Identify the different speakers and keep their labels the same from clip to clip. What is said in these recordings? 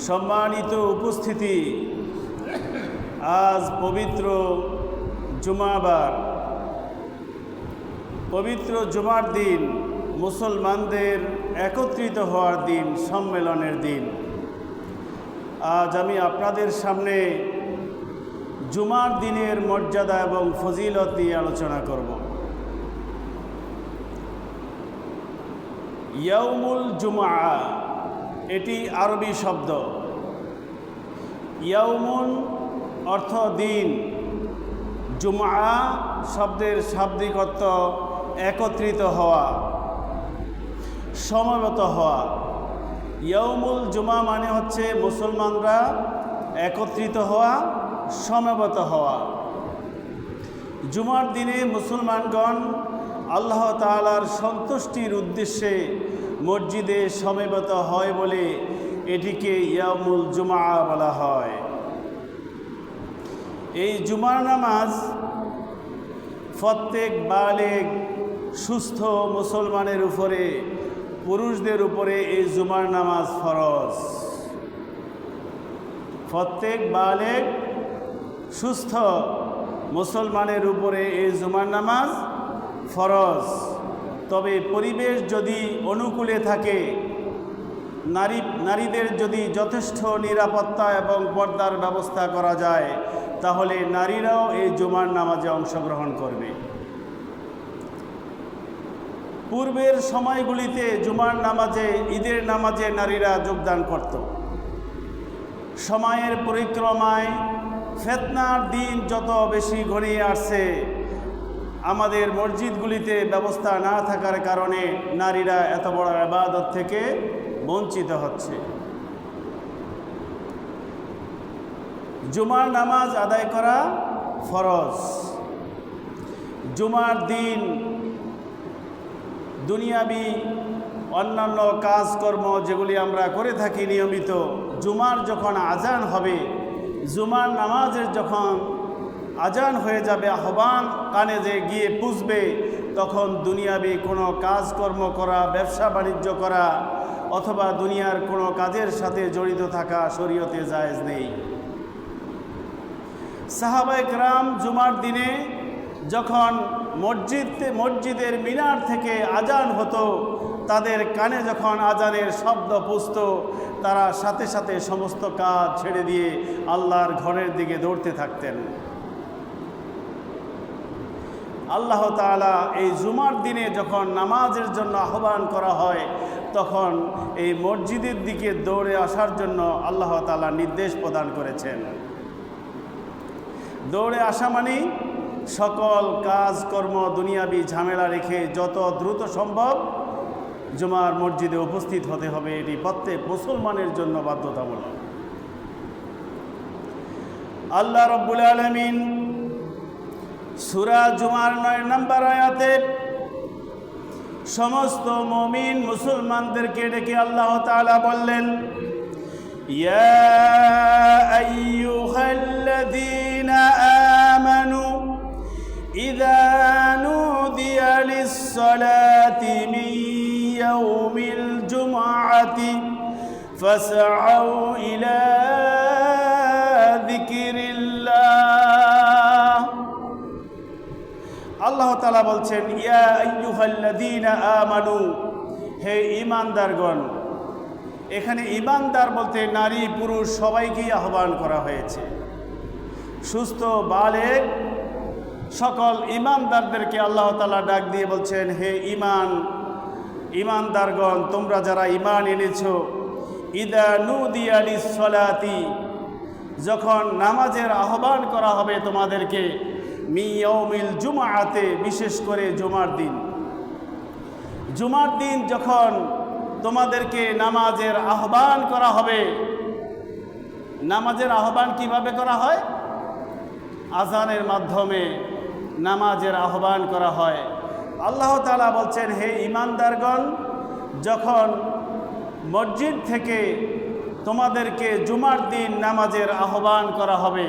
Speaker 1: সম্মানিত উপস্থিতি, আজ পবিত্র জুমাবার, পবিত্র জুমার দিন, মুসলমানদের একত্রিত হওয়ার দিন, সম্মেলনের দিন। আজ আমি আপনাদের সামনে জুমার দিনের মর্যাদা এবং ফজিলত নিয়ে আলোচনা করব। ইয়াউমুল জুমআ এটি আরবি শব্দ। ইয়াউমুন অর্থ দিন, জুমআ শব্দের শাব্দিক অর্থ একত্রিত হওয়া, সমবেত হওয়া। ইয়াউমুল জুমআ মানে হচ্ছে মুসলমানরা একত্রিত হওয়া, সমবেত হওয়া। জুমার দিনে মুসলমানগণ আল্লাহ তাআলার সন্তুষ্টির উদ্দেশ্যে মসজিদে সমবেত হয় বলে এটিকে ইয়াউমুল জুমআ বলা হয়। এই জুমার নামাজ প্রত্যেক বালেগ সুস্থ মুসলমানের উপরে, পুরুষদের উপরে এই জুমার নামাজ ফরজ। প্রত্যেক বালেগ সুস্থ মুসলমানের উপরে এই জুমার নামাজ ফরজ। তবে পরিবেশ যদি অনুকূলে থাকে, নারীদের যদি যথেষ্ট নিরাপত্তা এবং পর্দার ব্যবস্থা করা যায়, তাহলে নারীরাও এই জুমার নামাজে অংশগ্রহণ করবে। পূর্বের সময়গুলিতে জুমার নামাজে, ঈদের নামাজে নারীরা যোগদান করত। সময়ের পরিক্রমায় ফিতনার দিন যত বেশি ঘনিয়ে আসছে, আমাদের মসজিদগুলিতে ব্যবস্থা না থাকার কারণে নারীরা এত বড় ইবাদত থেকে বঞ্চিত হচ্ছে। জুমার নামাজ আদায় করা ফরজ। জুমার দিন দুনিয়াবি অন্যান্য কাজকর্ম যেগুলি আমরা করে থাকি নিয়মিত, জুমার যখন আজান হবে, জুমার নামাজের যখন আজান হয়ে যাবে, আহ্বান কানে যে গিয়ে পুষবে, তখন দুনিয়াবি কোনো কাজকর্ম করা, ব্যবসা বাণিজ্য করা অথবা দুনিয়ার কোনো কাজের সাথে জড়িত থাকা শরীয়তে জায়েজ নেই। সাহাবায়ে কেরাম জুমার দিনে যখন মসজিদের মিনার থেকে আজান হতো, তাদের কানে যখন আজানের শব্দ পুষত, তারা সাথে সাথে সমস্ত কাজ ছেড়ে দিয়ে আল্লাহর ঘরের দিকে দৌড়তে থাকতেন। আল্লাহ তাআলা এই জুমার দিনে যখন নামাজের জন্য আহ্বান করা হয়, তখন এই মসজিদের দিকে দৌড়ে আসার জন্য আল্লাহ তাআলা নির্দেশ প্রদান করেছেন। দৌড়ে আসা মানে সকল কাজকর্ম, দুনিয়াবি ঝামেলা রেখে যত দ্রুত সম্ভব জুমার মসজিদে উপস্থিত হতে হবে। এটি প্রত্যেক মুসলমানের জন্য বাধ্যতামূলক। আল্লাহ রাব্বুল আলামিন সূরা জুমার 9 নম্বর আয়াতে সমস্ত মুমিন মুসলমানদেরকে ডেকে আল্লাহ তাআলা বললেন, ইয়া আইয়ুহাল্লাযীনা আমানু ইযা নুদিয়া লিস-সালাতি মিন ইয়াউমিল জুমআতি ফাসআউ ইলা যিকরিল্লাহ। আল্লাহ তাআলা বলছেন, ইয়া আইয়ুহাল্লাযীনা আমানু, হে ঈমানদারগণ। এখানে ঈমানদার বলতে নারী পুরুষ সবাইকেই আহ্বান করা হয়েছে। সুস্থ বালেগ সকল ঈমানদারদেরকে আল্লাহ তাআলা ডাক দিয়ে বলছেন, হে ঈমানদারগণ, তোমরা যারা ঈমান এনেছো, ইযা নুদিয়া লিস-সালাতি, যখন নামাজের আহ্বান করা হবে তোমাদেরকে, মিন ইয়াউমিল জুমআতে, বিশেষ করে জুমার দিন। জুমার দিন যখন তোমাদেরকে নামাজের আহ্বান করা হবে, নামাজের আহ্বান কিভাবে করা হয়? আজানের মাধ্যমে নামাজের আহ্বান করা হয়। আল্লাহ তাআলা বলছেন, হে ঈমানদারগণ, যখন মসজিদ থেকে তোমাদেরকে জুমার দিন নামাজের আহ্বান করা হবে,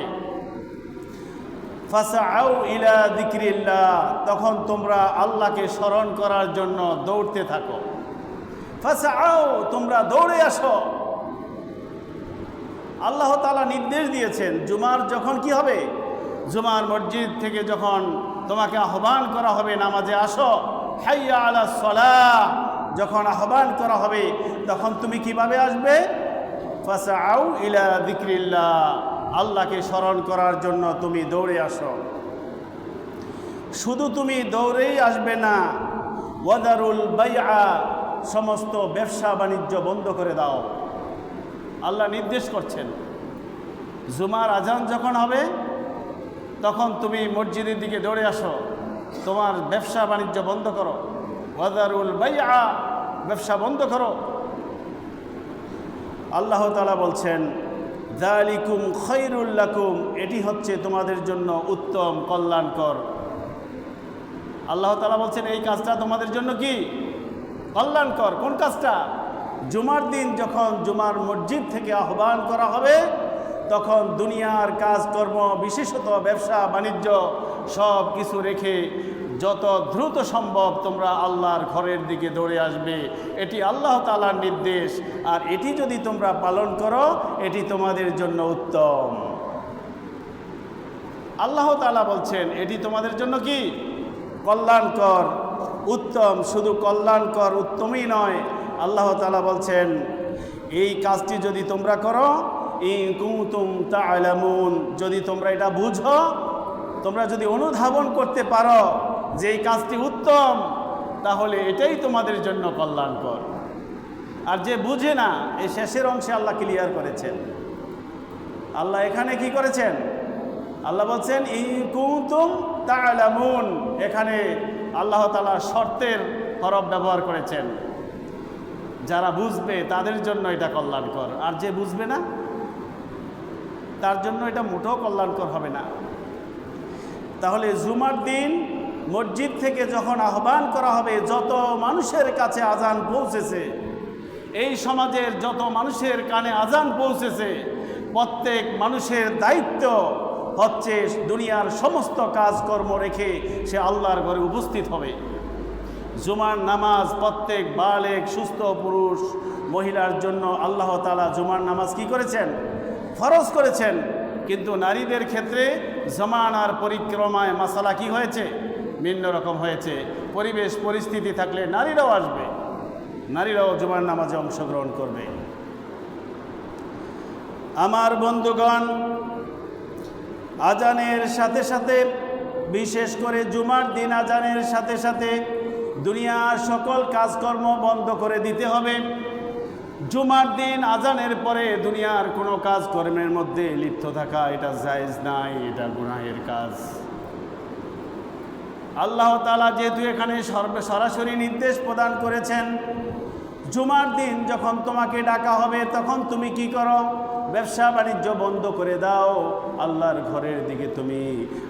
Speaker 1: ফাসআউ ইলা যিকরিল্লাহ, তখন তোমরা আল্লাহকে স্মরণ করার জন্য দৌড়তে থাকো। ফাসআউ, তোমরা দৌড়ে আসো। আল্লাহ তাআলা নির্দেশ দিয়েছেন জুমার যখন কি হবে, জুমার মসজিদ থেকে যখন তোমাকে আহ্বান করা হবে নামাজে আসো, হাইয়া আলাস সালাহ, যখন আহ্বান করা হবে তখন তুমি কিভাবে আসবে? ফাসআউ ইলা যিকরিল্লাহ, আল্লাহকে স্মরণ করার জন্য তুমি দৌড়ে আসো। শুধু তুমি দৌড়েই আসবে না, ওয়াদারুল বাইআ, সমস্ত ব্যবসা বাণিজ্য বন্ধ করে দাও। আল্লাহ নির্দেশ করছেন জুমার আজান যখন হবে তখন তুমি মসজিদের দিকে দৌড়ে আসো, তোমার ব্যবসা বাণিজ্য বন্ধ করো। ওয়াদারুল বাইআ, ব্যবসা বন্ধ করো। আল্লাহ তাআলা বলছেন যালিকুম খায়রুল লাকুম, এটি হচ্ছে তোমাদের জন্য উত্তম কল্যাণকর। আল্লাহ তাআলা বলছেন এই কাজটা তোমাদের জন্য কি কল্যাণকর। কোন কাজটা? জুমার দিন যখন জুমার মসজিদ থেকে আহ্বান করা হবে তখন দুনিয়ার কাজকর্ম, বিশেষত ব্যবসা বাণিজ্য সব কিছু রেখে যত দ্রুত সম্ভব তোমরা আল্লাহর ঘরের দিকে দৌড়ে আসবে। এটি আল্লাহ তাআলার নির্দেশ, আর এটি যদি তোমরা পালন করো এটি তোমাদের জন্য উত্তম। আল্লাহ তাআলা বলছেন এটি তোমাদের জন্য কি কল্যাণকর, উত্তম। শুধু কল্যাণকর, উত্তমই নয়, আল্লাহ তাআলা বলছেন এই কাজটি যদি তোমরা করো, ইন কুনতুম তা'লামুন, যদি তোমরা এটা বুঝো, তোমরা যদি অনুধাবন করতে পারো যে এই কাজটি উত্তম, তাহলে এটাই তোমাদের জন্য কল্যাণকর। আর যে বুঝে না, এই শেষের অংশে আল্লাহ ক্লিয়ার করেছেন। আল্লাহ এখানে কি করেছেন? আল্লাহ বলছেন ইন কুনতুম তা'লামুন, এখানে আল্লাহ তাআলা শর্তের হরফ ব্যবহার করেছেন। যারা বুঝবে তাদের জন্য এটা কল্যাণকর, আর যে বুঝবে না তার জন্য এটা মোটেও কল্যাণকর হবে না। তাহলে জুমার দিন মসজিদ থেকে যখন আহ্বান করা হবে, যত মানুষের কাছে আজান পৌঁছেছে, এই সমাজের যত মানুষের কানে আজান পৌঁছেছে, প্রত্যেক মানুষের দায়িত্ব হচ্ছে দুনিয়ার সমস্ত কাজকর্ম রেখে সে আল্লাহর ঘরে উপস্থিত হবে। জুমার নামাজ প্রত্যেক বালেগ সুস্থ পুরুষ মহিলার জন্য আল্লাহ তাআলা জুমার নামাজ কি করেছেন? ফরজ করেছেন। কিন্তু নারীদের ক্ষেত্রে জমানার পরিক্রমায় মাসালা কি হয়েছে? ভিন্ন রকম হয়েছে। পরিবেশ পরিস্থিতি থাকলে নারীরাও আসবে, নারীরাও জুমার নামাজে অংশগ্রহণ করবে। আমার বন্ধুগণ, আজানের সাথে সাথে, বিশেষ করে জুমার দিন আজানের সাথে সাথে দুনিয়ার সকল কাজকর্ম বন্ধ করে দিতে হবে। জুমার দিন আজানের পরে দুনিয়ার কোনো কাজকর্মের মধ্যে লিপ্ত থাকা এটা জায়েজ নাই, এটা গুনাহের কাজ। আল্লাহ তাআলা যেহেতু এখানে সরাসরি নির্দেশ প্রদান করেছেন, জুমার দিন যখন তোমাকে ডাকা হবে তখন তুমি কি করো? ব্যবসা বাণিজ্য বন্ধ করে দাও, আল্লাহর ঘরের দিকে তুমি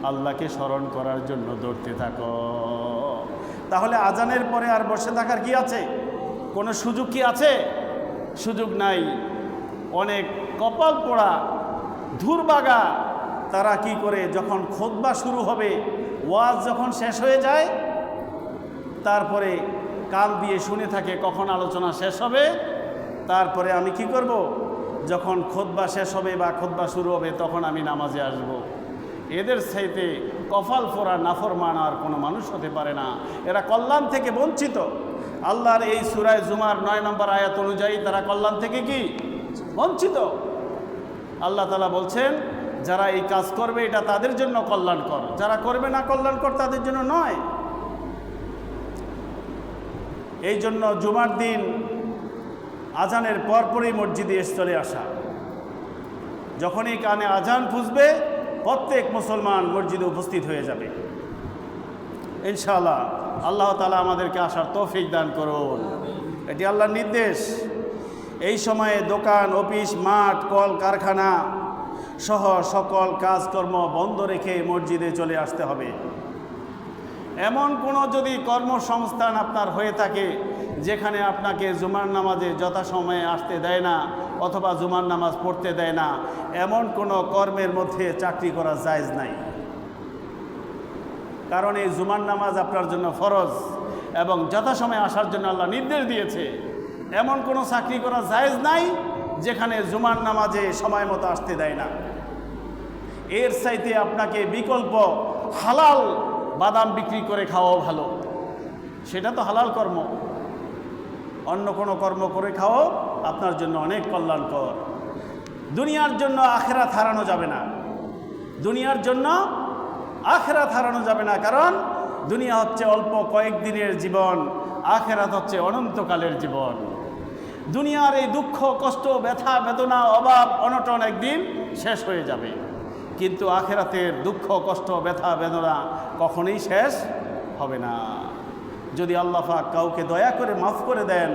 Speaker 1: আল্লাহকে স্মরণ করার জন্য দৌড়তে থাকো। তাহলে আজানের পরে আর বসে থাকার কি আছে? কোনো সুযোগ কি আছে? সুযোগ নাই। অনেক কপাল পোড়া ধুরবাগা তারা কি করে, যখন খুতবা শুরু হবে, ওয়াজ যখন শেষ হয়ে যায়, তারপরে কান দিয়ে শুনে থাকে কখন আলোচনা শেষ হবে, তারপরে আমি কি করব? যখন খুতবা শেষ হবে বা খুতবা শুরু হবে তখন আমি নামাজে আসব। এদের চাইতে কপাল পোড়া নাফরমান আর কোনো মানুষ হতে পারে না। এরা কল্যাণ থেকে বঞ্চিত। আল্লাহর এই সূরা জুমার 9 নম্বর আয়াত অনুযায়ী তারা কল্যাণ থেকে কি বঞ্চিত। আল্লাহ তাআলা বলছেন যারা এই কাজ করবে এটা তাদের জন্য কল্যাণকর, যারা করবে না কল্যাণকর তাদের জন্য নয়। এই জন্য জুমার দিন আজানের পরপরই মসজিদে চলে আসা। যখনই কানে আজান ফুঁসবে প্রত্যেক মুসলমান মসজিদে উপস্থিত হয়ে যাবে ইনশাআল্লাহ। আল্লাহ তাআলা আমাদেরকে আসার তৌফিক দান করুন, এটি আল্লাহর নির্দেশ। এই সময়ে দোকান, অফিস, মাঠ, কল কারখানা সহ সকল কাজকর্ম বন্ধ রেখে মসজিদে চলে আসতে হবে। এমন কোনো যদি কর্মসংস্থান আপনার হয়ে থাকে যেখানে আপনাকে জুমার নামাজে যথাসময়ে আসতে দেয় না অথবা জুমার নামাজ পড়তে দেয় না, এমন কোনো কর্মের মধ্যে চাকরি করা জায়েজ নাই। কারণ এই জুমার নামাজ আপনার জন্য ফরজ এবং যথাসময়ে আসার জন্য আল্লাহ নির্দেশ দিয়েছে। এমন কোনো চাকরি করা জায়েজ নাই যেখানে জুমার নামাজে সময় মতো আসতে দেয় না। এর চাইতে আপনাকে বিকল্প হালাল বাদাম বিক্রি করে খাওয়াও ভালো, সেটা তো হালাল কর্ম। অন্য কোনো কর্ম করে খাওয়াও আপনার জন্য অনেক কল্যাণকর। দুনিয়ার জন্য আখিরাত হারানো যাবে না, দুনিয়ার জন্য আখিরাত হারানো যাবে না। কারণ দুনিয়া হচ্ছে অল্প কয়েকদিনের জীবন, আখিরাত হচ্ছে অনন্তকালের জীবন। দুনিয়ার এই দুঃখ কষ্ট ব্যথা বেদনা অভাব অনটন একদিন শেষ হয়ে যাবে, কিন্তু আখিরাতের দুঃখ কষ্ট ব্যথা বেদনা কখনোই শেষ হবে না। যদি আল্লাহ পাক কাউকে দয়া করে মাফ করে দেন,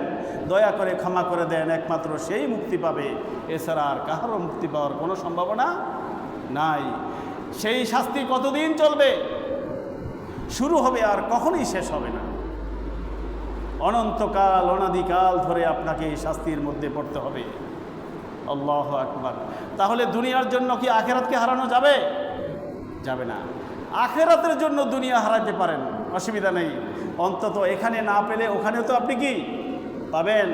Speaker 1: দয়া করে ক্ষমা করে দেন, একমাত্র সেই মুক্তি পাবে, এছাড়া আর কারো মুক্তি পাওয়ার কোনো সম্ভাবনা নাই। সেই শাস্তি কতদিন চলবে? শুরু হবে আর কখনোই শেষ হবে না। অনন্তকাল অনাদিকাল ধরে আপনাকে এই শাস্তির মধ্যে পড়তে হবে। আল্লাহু আকবার। তাহলে দুনিয়ার জন্য কি আখিরাতকে হারানো যাবে? যাবে না। আখিরাতের জন্য দুনিয়া হারাতে পারেন, অসুবিধা নেই। অন্তত এখানে না পেলে ওখানে তো আপনি কি পাবেন।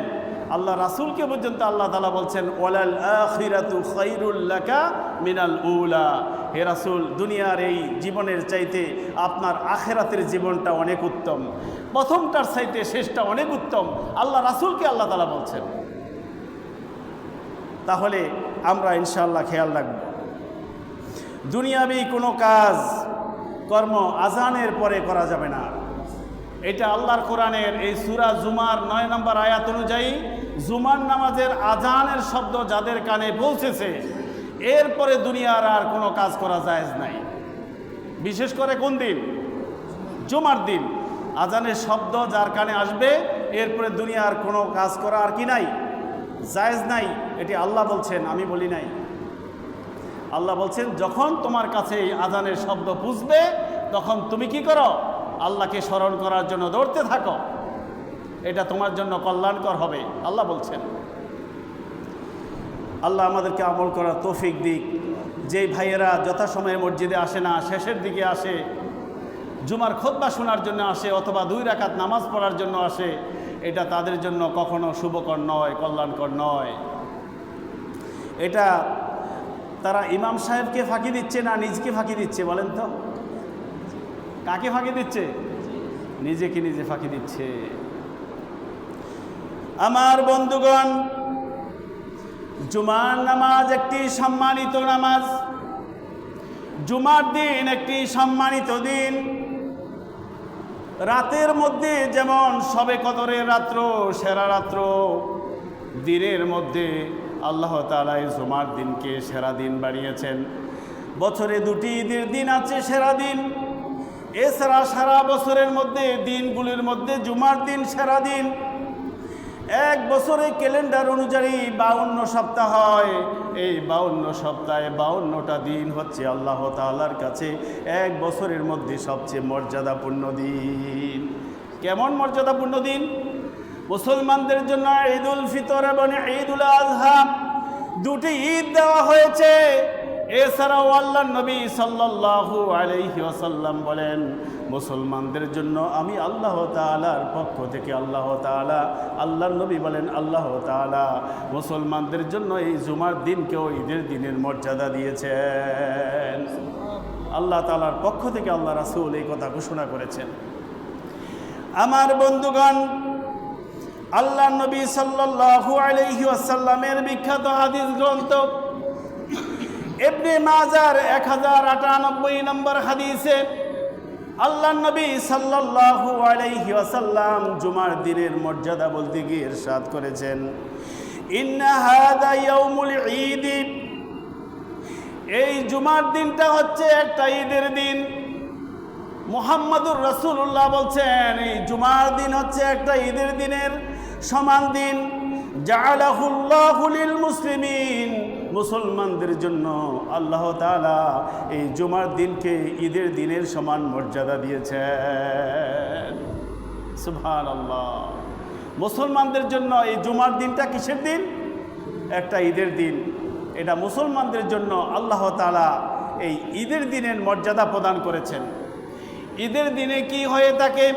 Speaker 1: আল্লাহ রাসূলকে পর্যন্ত আল্লাহ তাআলা বলছেন ওয়ালাল আখিরাতু খায়রুল লাকা মিনাল উলা। হে রাসূল, দুনিয়ার এই জীবনের চাইতে আপনার আখিরাতের জীবনটা অনেক উত্তম, প্রথমটার চাইতে শেষটা অনেক উত্তম। আল্লাহ রাসূলকে আল্লাহ তাআলা বলছেন। তাহলে আমরা ইনশাআল্লাহ খেয়াল রাখব, দুনিয়াবি কোনো কাজ কর্ম আজানের পরে করা যাবে না। এটা আল্লাহর কোরআনের এই সূরা জুমার 9 নম্বর আয়াত অনুযায়ী জুমার নামাজের আজানের শব্দ যাদের কানে পৌঁছেছে এরপরে দুনিয়ার আর কোনো কাজ করা জায়েজ নাই। বিশেষ করে কোন দিন? জুমার দিন আজানের শব্দ যার কানে আসবে এরপরে দুনিয়ার কোনো কাজ করা আর কি নাই, জায়েজ নাই। এটি আল্লাহ বলছেন, আমি বলি নাই। আল্লাহ বলছেন যখন তোমার কাছে এই আজানের শব্দ পুষবে তখন তুমি কি করো? আল্লাহকে স্মরণ করার জন্য দৌড়তে থাকো, এটা তোমার জন্য কল্যাণকর হবে, আল্লাহ বলছেন। আল্লাহ আমাদেরকে আমল করার তৌফিক দিক। যেই ভাইয়েরা যথাসময়ে মসজিদে আসে না, শেষের দিকে আসে, জুমার খুতবা শোনার জন্য আসে অথবা 2 রাকাত নামাজ পড়ার জন্য আসে, এটা তাদের জন্য কখনো শুভকর নয়, কল্যাণকর নয়। এটা তারা ইমাম সাহেবকে ফাঁকি দিচ্ছে না নিজকে ফাঁকি দিচ্ছে? বলেন তো, কাকে ফাঁকি দিচ্ছে? নিজেকে নিজে ফাঁকি দিচ্ছে। আমার বন্ধুগণ, জুমার নামাজ একটি সম্মানিত নামাজ। জুমার দিন একটি সম্মানিত দিন। রাতের মধ্যে যেমন শবে কদরের রাত্র সেরা রাত্র, দিনের মধ্যে আল্লাহ তাআলা এই জুমার দিনকে সেরা দিন বানিয়েছেন। বছরে 2টি ঈদের দিন আছে সেরা দিন, এছাড়া সারা বছরের মধ্যে দিনগুলির মধ্যে জুমার দিন সেরা দিন। এক বছরে ক্যালেন্ডার অনুযায়ী 52 সপ্তাহ হয়। এই 52 সপ্তাহে 52টা দিন হচ্ছে আল্লাহ তাআলার কাছে এক বছরের মধ্যে সবচেয়ে মর্যাদাপূর্ণ দিন। কেমন মর্যাদাপূর্ণ দিন? মুসলমানদের জন্য ঈদুল ফিতর এবং ঈদুল আযহা 2টি ঈদ দেওয়া হয়েছে। এছাড়াও আল্লাহর নবী সাল্লাল্লাহু আলাইহি ওয়াসাল্লাম বলেন, মুসলমানদের জন্য আমি আল্লাহ তাআলার পক্ষ থেকে আল্লাহর নবী বলেন আল্লাহ তাআলা মুসলমানদের জন্য এই জুমার দিনকেও ঈদের দিনের মর্যাদা দিয়েছেন। আল্লাহ তাআলার পক্ষ থেকে আল্লাহ রাসূল এই কথা ঘোষণা করেছেন। আমার বন্ধুগণ, আল্লাহর নবী সাল্লাল্লাহু আলাইহি ওয়াসাল্লামের বিখ্যাত হাদিস গ্রন্থ ইবনে মাজার 1098 নম্বর হাদিসে আল্লাহর নবী সাল্লাল্লাহু আলাইহি ওয়াসাল্লাম জুমার দিনের মর্যাদা বলতে গিয়ে ইরশাদ করেছেন, ইন্না হাযা ইয়াউমুল ঈদ। এই জুমার দিনটা হচ্ছে একটা ঈদের দিন। মুহাম্মদুর রাসূলুল্লাহ বলছেন এই জুমার দিন হচ্ছে একটা ঈদের দিনের সমান দিন। জাআলাহুল্লাহু লিল মুসলিমিন, মুসলমানদের জন্য আল্লাহ তাআলা এই জুমার দিনকে ঈদের দিনের সমান মর্যাদা দিয়েছেন। সুবহানাল্লাহ। মুসলমানদের জন্য এই জুমার দিনটা কিসের দিন? একটা ঈদের দিন। এটা মুসলমানদের জন্য আল্লাহ তাআলা এই ঈদের দিনের মর্যাদা প্রদান করেছেন। ঈদের দিনে কি হয়ে থাকে?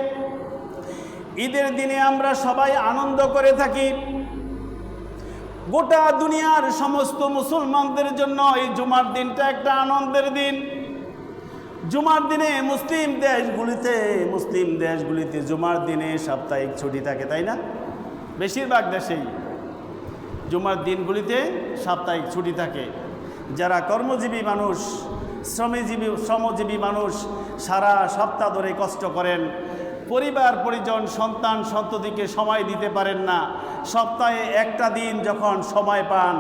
Speaker 1: ঈদের দিনে আমরা সবাই আনন্দ করে থাকি। গোটা দুনিয়ার সমস্ত মুসলমানদের জন্য এই জুমার দিনটা একটা আনন্দের দিন। জুমার দিনে মুসলিম দেশগুলিতে জুমার দিনে সাপ্তাহিক ছুটি থাকে, তাই না? বেশিরভাগ দেশেই জুমার দিনগুলিতে সাপ্তাহিক ছুটি থাকে। যারা কর্মজীবী মানুষ, শ্রমজীবী মানুষ সারা সপ্তাহ ধরে কষ্ট করেন, পরিবার পরিজন সন্তান সন্ততিকে সময় দিতে পারেন না, সপ্তাহে একটা দিন যখন সময় পান,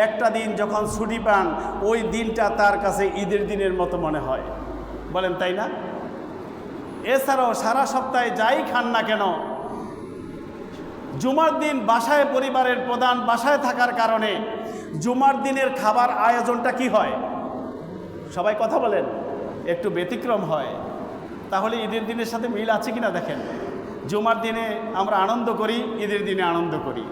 Speaker 1: একটা দিন যখন ছুটি পান, ওই দিনটা তার কাছে ঈদের দিনের মতো মনে হয়, বলেন তাই না? এছাড়াও সারা সপ্তাহে যাই খান না কেন, জুমার দিন বাসায় পরিবারের প্রধান বাসায় থাকার কারণে জুমার দিনের খাবার আয়োজনটা কি হয়? সবাই কথা বলেন, একটু ব্যতিক্রম হয়। তাহলে ঈদের দিনের সাথে মিল আছে কিনা দেখেন। জুমার দিনে আমরা আনন্দ করি, ঈদের দিনে আনন্দ করি।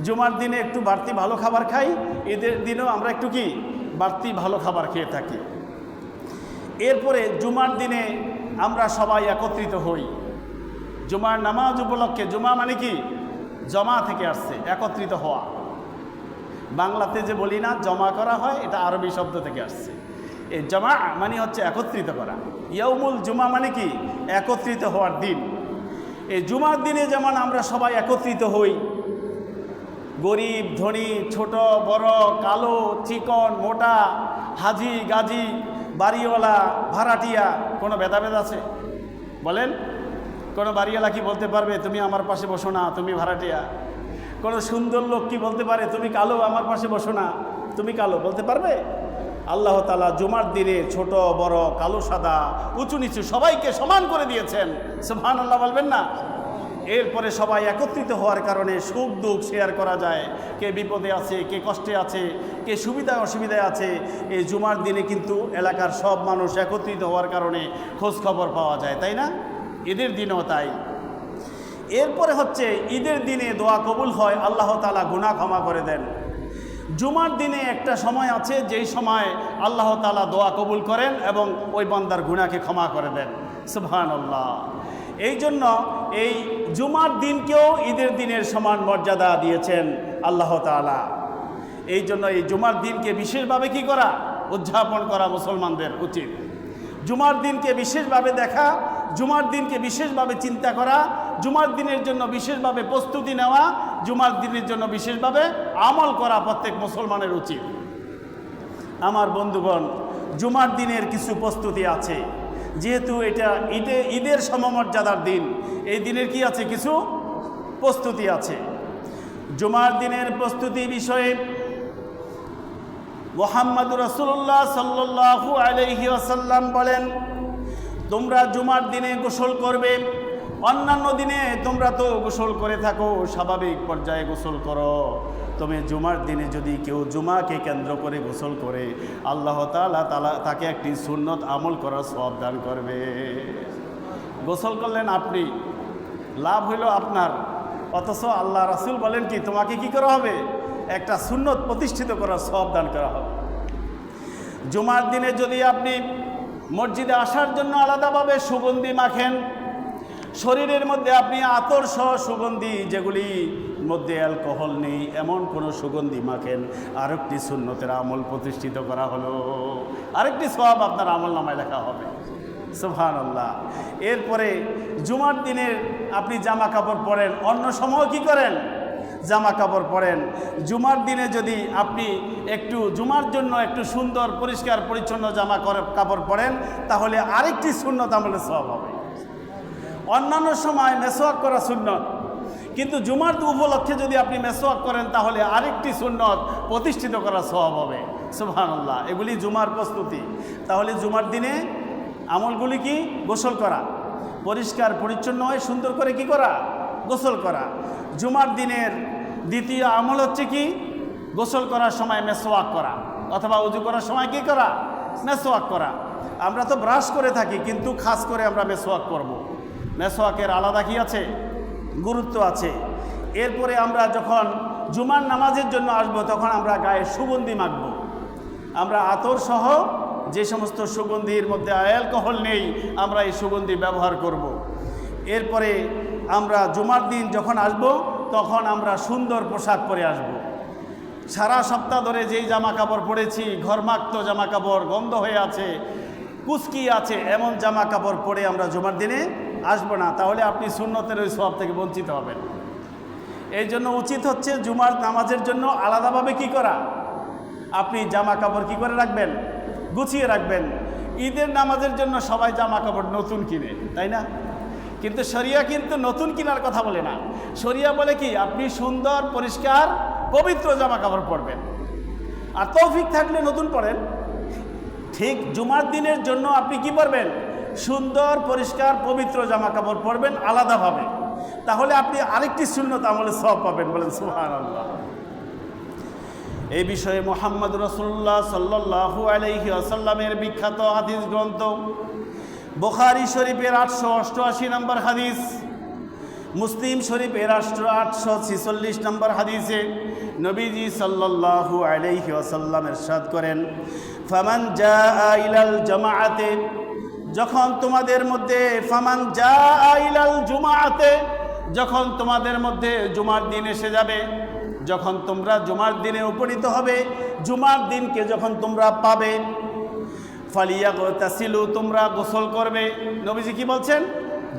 Speaker 1: জুমার দিনে একটু বাড়তি ভালো খাবার খাই, ঈদের দিনেও আমরা একটু কি বাড়তি ভালো খাবার খেয়ে থাকি। এরপরে জুমার দিনে আমরা সবাই একত্রিত হই জুমার নামাজ উপলক্ষে। জুমা মানে কি? জমা থেকে আসছে, একত্রিত হওয়া। বাংলাতে যে বলি না জমা করা হয়, এটা আরবি শব্দ থেকে আসছে। এই জমা মানে হচ্ছে একত্রিত করা। ইয়াউমুল জুমা মানে কি? একত্রিত হওয়ার দিন। এই জুমার দিনে যেমন আমরা সবাই একত্রিত হই, গরিব ধনী, ছোট বড়, কালো চিকন মোটা, হাজি গাজী, বাড়িওয়ালা ভাড়াটিয়া, কোনো ভেদাভেদ আছে? বলেন, কোনো বাড়িওয়ালা কি বলতে পারবে তুমি আমার পাশে বসো না, তুমি ভাড়াটিয়া? কোনো সুন্দর লোক কি বলতে পারে তুমি কালো, আমার পাশে বসো না, তুমি কালো? বলতে পারবে? আল্লাহ তাআলা জুমার দিনে ছোট বড়, কালো সাদা, উঁচু নিচু সবাইকে সমান করে দিয়েছেন। সুবহানাল্লাহ বলবেন না? এরপরে সবাই একত্রিত হওয়ার কারণে সুখ দুঃখ শেয়ার করা যায়। কে বিপদে আছে, কে কষ্টে আছে, কে সুবিধায় অসুবিধায় আছে। এই জুমার দিনে কিন্তু এলাকার সব মানুষ একত্রিত হওয়ার কারণে খোঁজ খবর পাওয়া যায়, তাই না? ঈদের দিনও তাই। এরপরে হচ্ছে ঈদের দিনে দোয়া কবুল হয়, আল্লাহ তাআলা গুনাহ ক্ষমা করে দেন। জুমার দিনে একটা সময় আছে যেই সময় আল্লাহ তাআলা দোয়া কবুল করেন এবং ওই বান্দার গুনাহকে ক্ষমা করে দেন। সুবহানাল্লাহ। এই জন্য এই জুমার দিনকেও ঈদের দিনের সমান মর্যাদা দিয়েছেন আল্লাহ তাআলা। এই জন্য এই জুমার দিনকে বিশেষভাবে কি করা? উদযাপন করা মুসলমানদের উচিত। জুমার দিনকে বিশেষভাবে দেখা, জুমার দিনকে বিশেষভাবে চিন্তা করা, জুমার দিনের জন্য বিশেষভাবে প্রস্তুতি নেওয়া, জুমার দিনের জন্য বিশেষভাবে আমল করা প্রত্যেক মুসলমানের উচিত। আমার বন্ধুগণ, জুমার দিনের কিছু প্রস্তুতি আছে। যেহেতু এটা ঈদের সমমর্যাদার দিন, এই দিনের কি আছে? কিছু প্রস্তুতি আছে। জুমার দিনের প্রস্তুতি বিষয়ে মুহাম্মদুর রাসূলুল্লাহ সাল্লাল্লাহু আলাইহি ওয়াসাল্লাম বলেন, তোমরা জুমার দিনে গোসল করবে। অন্যান্য দিনে তোমরা তো গোসল করে থাকো, স্বাভাবিক পর্যায়ে গোসল করো। তবে জুমার দিনে যদি কেউ জুমাকে কেন্দ্র করে গোসল করে, আল্লাহ তাআলা তাকে একটি সুন্নত আমল করার সওয়াব দান করবে। গোসল করলেন আপনি, লাভ হইল আপনার, অথচ আল্লাহ রাসূল বলেন কি তোমাকে কি করা হবে? একটা সুন্নত প্রতিষ্ঠিত করার সওয়াব দান করা হবে। জুমার দিনে যদি আপনি মসজিদে আসার জন্য আলাদাভাবে সুগন্ধি মাখেন, শরীরের মধ্যে আপনি আতর সহ সুগন্ধি, যেগুলি মধ্যে অ্যালকোহল নেই এমন কোনো সুগন্ধি মাখেন, আরেকটি সুন্নতের আমল প্রতিষ্ঠিত করা হলো, আরেকটি সওয়াব আপনার আমল নামায় লেখা হবে। সুবহানাল্লাহ। এরপরে জুমার দিনের আপনি জামা কাপড় পরেন, অন্য সময় কি করেন? জামা কাপড় পরেন। জুমার দিনে যদি আপনি একটু জুমার জন্য একটু সুন্দর পরিষ্কার পরিচ্ছন্ন জামা কাপড় পরেন, তাহলে আরেকটি সুন্নত আমলের সওয়াব হবে। অন্যান্য সময় মেসওয়াক করা সুন্নত, কিন্তু জুমার উপলক্ষে যদি আপনি মেসওয়াক করেন তাহলে আরেকটি সুন্নত প্রতিষ্ঠিত করা সওয়াব হবে। সুবহানাল্লাহ। এগুলি জুমার প্রস্তুতি। তাহলে জুমার দিনে আমলগুলি কি? গোসল করা, পরিষ্কার পরিচ্ছন্ন হয়ে সুন্দর করে কি করা? গোসল করা। জুমার দিনের দ্বিতীয় আমল হচ্ছে কি? গোসল করার সময় মেসওয়াক করা, অথবা উজু করার সময় কি করা? মেসওয়াক করা। আমরা তো ব্রাশ করে থাকি, কিন্তু খাস করে আমরা মেসওয়াক করব। মেসওয়াকের আলাদা কি আছে? গুরুত্ব আছে। এরপরে আমরা যখন জুমার নামাজের জন্য আসব, তখন আমরা গায়ে সুগন্ধি মাখব। আমরা আতর সহ যে সমস্ত সুগন্ধির মধ্যে অ্যালকোহল নেই, আমরা এই সুগন্ধি ব্যবহার করব। এরপরে আমরা জুমার দিন যখন আসব, তখন আমরা সুন্দর পোশাক পরে আসব। সারা সপ্তাহ ধরে যেই জামা কাপড় পরেছি, ঘরমাক্ত জামা কাপড়, গন্ধ হয়ে আছে, কুচকি আছে, এমন জামা কাপড় পরে আমরা জুমার দিনে আসবো না, তাহলে আপনি সুন্নতের ওই সওয়াব থেকে বঞ্চিত হবেন। এই জন্য উচিত হচ্ছে জুমার নামাজের জন্য আলাদাভাবে কি করা, আপনি জামা কাপড় কি করে রাখবেন, গুছিয়ে রাখবেন। ঈদের নামাজের জন্য সবাই জামা কাপড় নতুন কিনে, তাই না? কিন্তু শরিয়া কিন্তু নতুন কেনার কথা বলে না। শরিয়া বলে কি, আপনি সুন্দর পরিষ্কার পবিত্র জামা কাপড় পরবেন, আর তৌফিক থাকলে নতুন পরেন। ঠিক জুমার দিনের জন্য আপনি কি পরবেন, সুন্দর পরিষ্কার পবিত্র জামা কাপড় পরবেন আলাদাভাবে, তাহলে আপনি আরেকটি সুন্নত আমলে সওয়াব পাবেন। বলেন সুবহানাল্লাহ। এই বিষয়ে মুহাম্মদ রাসূলুল্লাহ সাল্লাল্লাহু আলাইহি ওয়াসাল্লামের বিখ্যাত হাদিস গ্রন্থ বুখারী শরীফের 888 নম্বর হাদিস, মুসলিম শরীফের 846 নম্বর হাদিসে নবীজি সাল্লাল্লাহু আলাইহি ওয়াসাল্লাম ইরশাদ করেন, ফামান জাআ ইলাল জামাআতে, যখন তোমাদের মধ্যে, ফামান জাআ ইলাল জুমাআতে, যখন তোমাদের মধ্যে জুমার দিন এসে যাবে, যখন তোমরা জুমার দিনে উপনীত হবে, জুমার দিনকে যখন তোমরা পাবে, ফালিয়াগতাসিলু, তোমরা গোসল করবে। নবীজি কি বলছেন,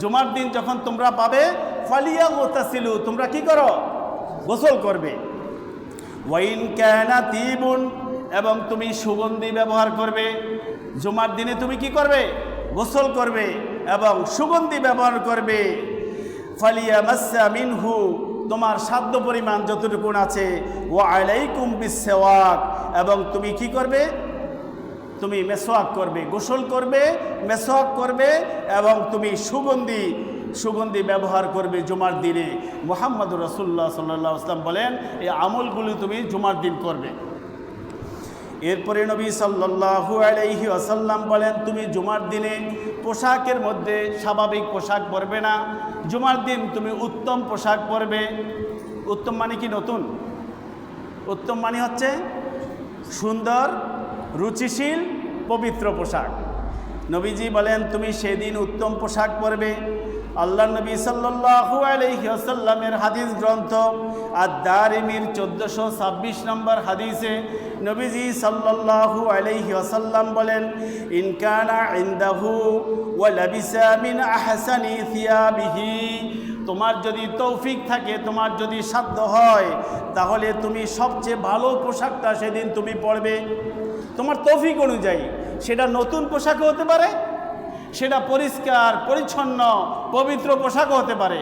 Speaker 1: জুমার দিন যখন তোমরা পাবে, ফালিয়াগতাসিলু, তোমরা কি করো, গোসল করবে। ওয়াইন কানা তিবুন, এবং তুমি সুগন্ধি ব্যবহার করবে। জুমার দিনে তুমি কি করবে, গোসল করবে এবং সুগন্ধি ব্যবহার করবে। ফালিয়ামাসসা মিনহু, তোমার সাধ্য পরিমাণ যতটুকু আছে, ওয়া আলাইকুম বিসওয়াক, এবং তুমি কি করবে, তুমি মেসওয়াক করবে, গোসল করবে, মেসওয়াক করবে এবং তুমি সুগন্ধি ব্যবহার করবে জুমার দিনে। মুহাম্মদুর রাসূলুল্লাহ সাল্লাল্লাহু আলাইহি ওয়াসাল্লাম বলেন, এই আমলগুলি তুমি জুমার দিন করবে। এরপরে নবী সাল্লাল্লাহু আলাইহি ওয়াসাল্লাম বলেন, তুমি জুমার দিনে পোশাকের মধ্যে স্বাভাবিক পোশাক পরবে না, জুমার দিন তুমি উত্তম পোশাক পরবে। উত্তম মানে কি, নতুন। উত্তম মানে হচ্ছে সুন্দর, রুচিশীল, পবিত্র পোশাক। নবীজি বলেন, তুমি সেদিন উত্তম পোশাক পরবে। আল্লাহ নবী সাল্লাল্লাহু আলাইহি ওয়াসাল্লামের হাদিস গ্রন্থ আদ-দারিমির 1426 নম্বর হাদিসে নবীজি সাল্লাল্লাহু আলাইহি ওয়াসাল্লাম বলেন, ইন কানা ইনদাহু ওয়া লাবিসা মিন আহসানি থিয়াবিহি, তোমার যদি তৌফিক থাকে, তোমার যদি সাধ্য হয়, তাহলে তুমি সবচেয়ে ভালো পোশাকটা সেদিন তুমি পরবে। তোমার তৌফিক অনুযায়ী সেটা নতুন পোশাকও হতে পারে, সেটা পরিষ্কার পরিচ্ছন্ন পবিত্র পোশাকও হতে পারে।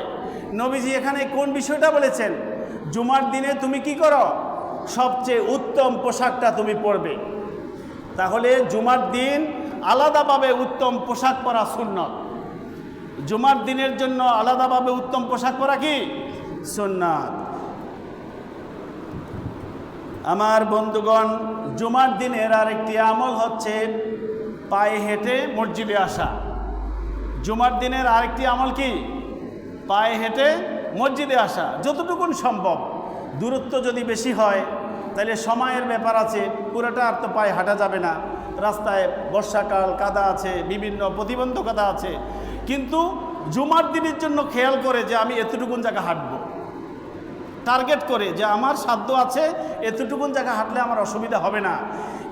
Speaker 1: নবীজি এখানে কোন বিষয়টা বলেছেন, জুমার দিনে তুমি কি করো, সবচেয়ে উত্তম পোশাকটা তুমি পরবে। তাহলে জুমার দিন আলাদাভাবে উত্তম পোশাক পরা সুন্নাত। জুমার দিনের জন্য আলাদাভাবে উত্তম পোশাক পরা কি সুন্নাত। আমার বন্ধুগণ, জুমার দিনের আরেকটি আমল হচ্ছে পায়ে হেঁটে মসজিদে আসা। জুমার দিনের আরেকটি আমল কি, পায়ে হেঁটে মসজিদে আসা, যতটুকুন সম্ভব। দূরত্ব যদি বেশি হয় তাহলে সময়ের ব্যাপার আছে, পুরোটা আর তো পায়ে হাঁটা যাবে না, রাস্তায় বর্ষাকাল, কাদা আছে, বিভিন্ন প্রতিবন্ধকতা আছে। কিন্তু জুমার দিনের জন্য খেয়াল করে যে আমি এতটুকুন জায়গা হাঁটবো, টার্গেট করে যে আমার সাধ্য আছে এতটুকুন জায়গা হাঁটলে আমার অসুবিধা হবে না।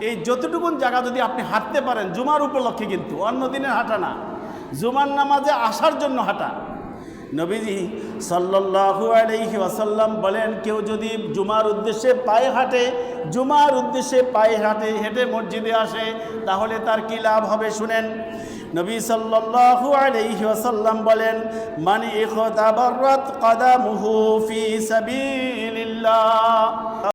Speaker 1: এই যতটুকুন জায়গা যদি আপনি হাঁটতে পারেন জুমার উপলক্ষে, কিন্তু অন্য দিনের হাঁটা না, জুমার নামাজে আসার জন্য হাঁটা। নবীজি সাল্লাল্লাহু আলাইহি ওয়াসাল্লাম বলেন, কেউ যদি জুমার উদ্দেশ্যে পায়ে হাঁটে, জুমার উদ্দেশ্যে পায়ে হেঁটে মসজিদে আসে, তাহলে তার কি লাভ হবে শুনেন। নবী সাল্লাল্লাহু আলাইহি ওয়াসাল্লাম বলেন, মান ইখতাবারাত কদামুহু ফি সাবিলিল্লাহ,